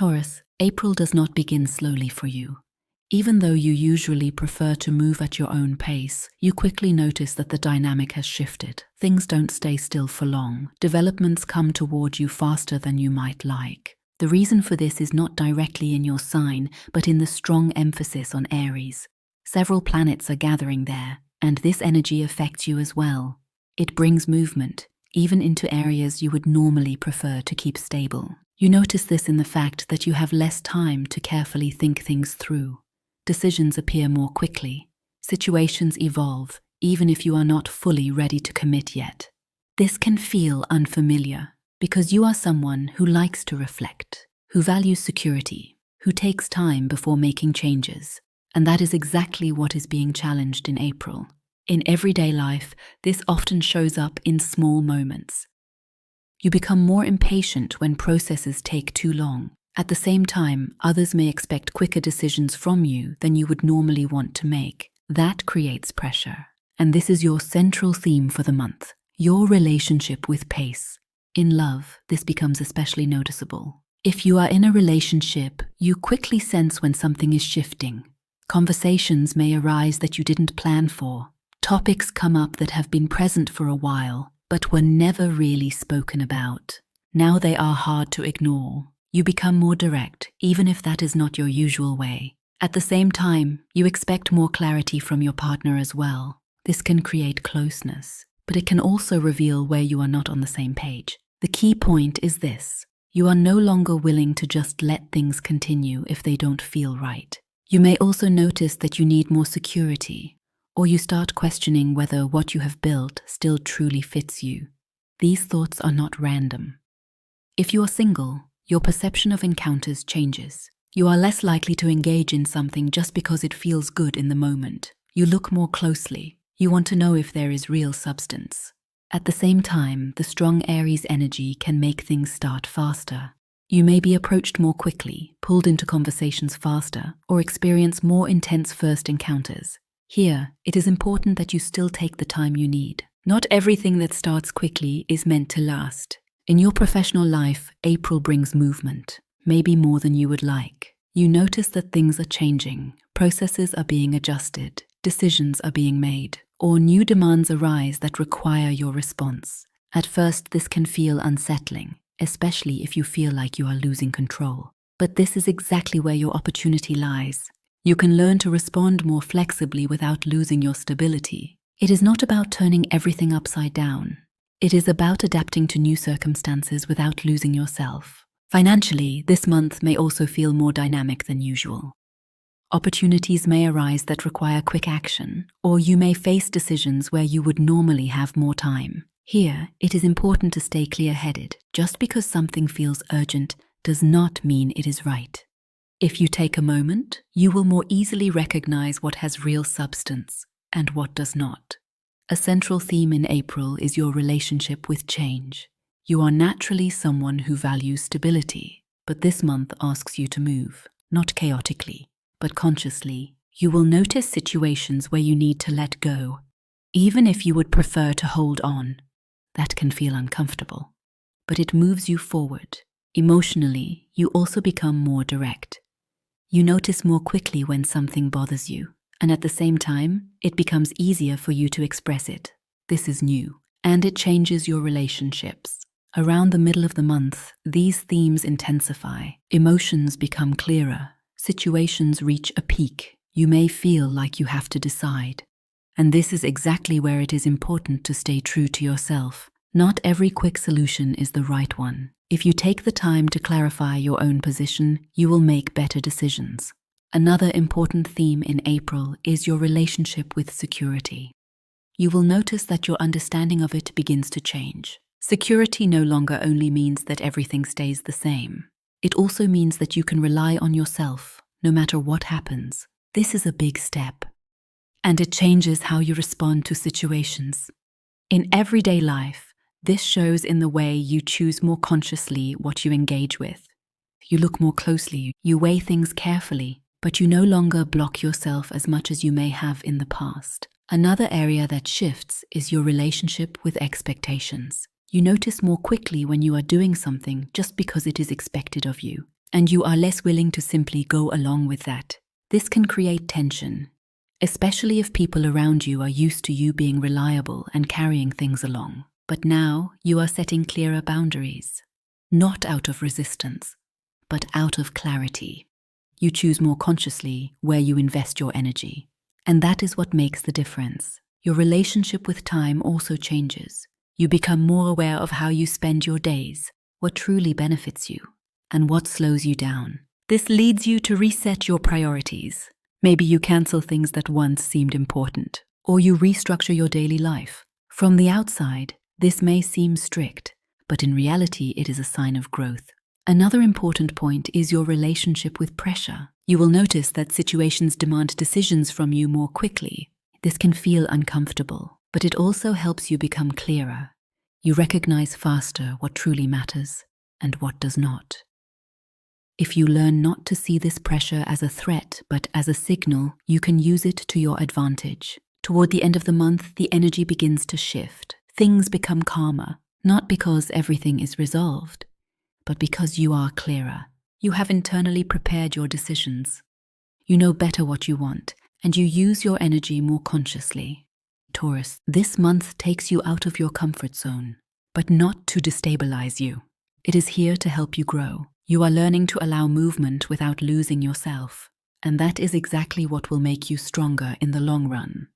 Taurus, April does not begin slowly for you. Even though you usually prefer to move at your own pace, you quickly notice that the dynamic has shifted. Things don't stay still for long. Developments come toward you faster than you might like. The reason for this is not directly in your sign, but in the strong emphasis on Aries. Several planets are gathering there, and this energy affects you as well. It brings movement, even into areas you would normally prefer to keep stable. You notice this in the fact that you have less time to carefully think things through. Decisions appear more quickly. Situations evolve, even if you are not fully ready to commit yet. This can feel unfamiliar because you are someone who likes to reflect, who values security, who takes time before making changes. And that is exactly what is being challenged in April. In everyday life, this often shows up in small moments. You become more impatient when processes take too long. At the same time, others may expect quicker decisions from you than you would normally want to make. That creates pressure. And this is your central theme for the month, your relationship with pace. In love, this becomes especially noticeable. If you are in a relationship, you quickly sense when something is shifting. Conversations may arise that you didn't plan for. Topics come up that have been present for a while, but were never really spoken about. Now they are hard to ignore. You become more direct, even if that is not your usual way. At the same time, you expect more clarity from your partner as well. This can create closeness, but it can also reveal where you are not on the same page. The key point is this: you are no longer willing to just let things continue if they don't feel right. You may also notice that you need more security, or you start questioning whether what you have built still truly fits you. These thoughts are not random. If you are single, your perception of encounters changes. You are less likely to engage in something just because it feels good in the moment. You look more closely. You want to know if there is real substance. At the same time, the strong Aries energy can make things start faster. You may be approached more quickly, pulled into conversations faster, or experience more intense first encounters. Here, it is important that you still take the time you need. Not everything that starts quickly is meant to last. In your professional life, April brings movement, maybe more than you would like. You notice that things are changing, processes are being adjusted, decisions are being made, or new demands arise that require your response. At first, this can feel unsettling, especially if you feel like you are losing control. But this is exactly where your opportunity lies. You can learn to respond more flexibly without losing your stability. It is not about turning everything upside down. It is about adapting to new circumstances without losing yourself. Financially, this month may also feel more dynamic than usual. Opportunities may arise that require quick action, or you may face decisions where you would normally have more time. Here, it is important to stay clear-headed. Just because something feels urgent does not mean it is right. If you take a moment, you will more easily recognize what has real substance and what does not. A central theme in April is your relationship with change. You are naturally someone who values stability, but this month asks you to move, not chaotically, but consciously. You will notice situations where you need to let go, even if you would prefer to hold on. That can feel uncomfortable, but it moves you forward. Emotionally, you also become more direct. You notice more quickly when something bothers you, and at the same time, it becomes easier for you to express it. This is new, and it changes your relationships. Around the middle of the month, these themes intensify. Emotions become clearer. Situations reach a peak. You may feel like you have to decide. And this is exactly where it is important to stay true to yourself. Not every quick solution is the right one. If you take the time to clarify your own position, you will make better decisions. Another important theme in April is your relationship with security. You will notice that your understanding of it begins to change. Security no longer only means that everything stays the same. It also means that you can rely on yourself, no matter what happens. This is a big step. And it changes how you respond to situations. In everyday life, this shows in the way you choose more consciously what you engage with. You look more closely, you weigh things carefully, but you no longer block yourself as much as you may have in the past. Another area that shifts is your relationship with expectations. You notice more quickly when you are doing something just because it is expected of you. and you are less willing to simply go along with that. This can create tension, especially if people around you are used to you being reliable and carrying things along. But now you are setting clearer boundaries, not out of resistance, but out of clarity. You choose more consciously where you invest your energy, and that is what makes the difference. Your relationship with time also changes. You become more aware of how you spend your days, what truly benefits you, and what slows you down. This leads you to reset your priorities. Maybe you cancel things that once seemed important, or you restructure your daily life. From the outside, this may seem strict, but in reality it is a sign of growth. Another important point is your relationship with pressure. You will notice that situations demand decisions from you more quickly. This can feel uncomfortable, but it also helps you become clearer. You recognize faster what truly matters and what does not. If you learn not to see this pressure as a threat but as a signal, you can use it to your advantage. Toward the end of the month, the energy begins to shift. Things become calmer, not because everything is resolved, but because you are clearer. You have internally prepared your decisions. You know better what you want, and you use your energy more consciously. Taurus, this month takes you out of your comfort zone, but not to destabilize you. It is here to help you grow. You are learning to allow movement without losing yourself, and that is exactly what will make you stronger in the long run.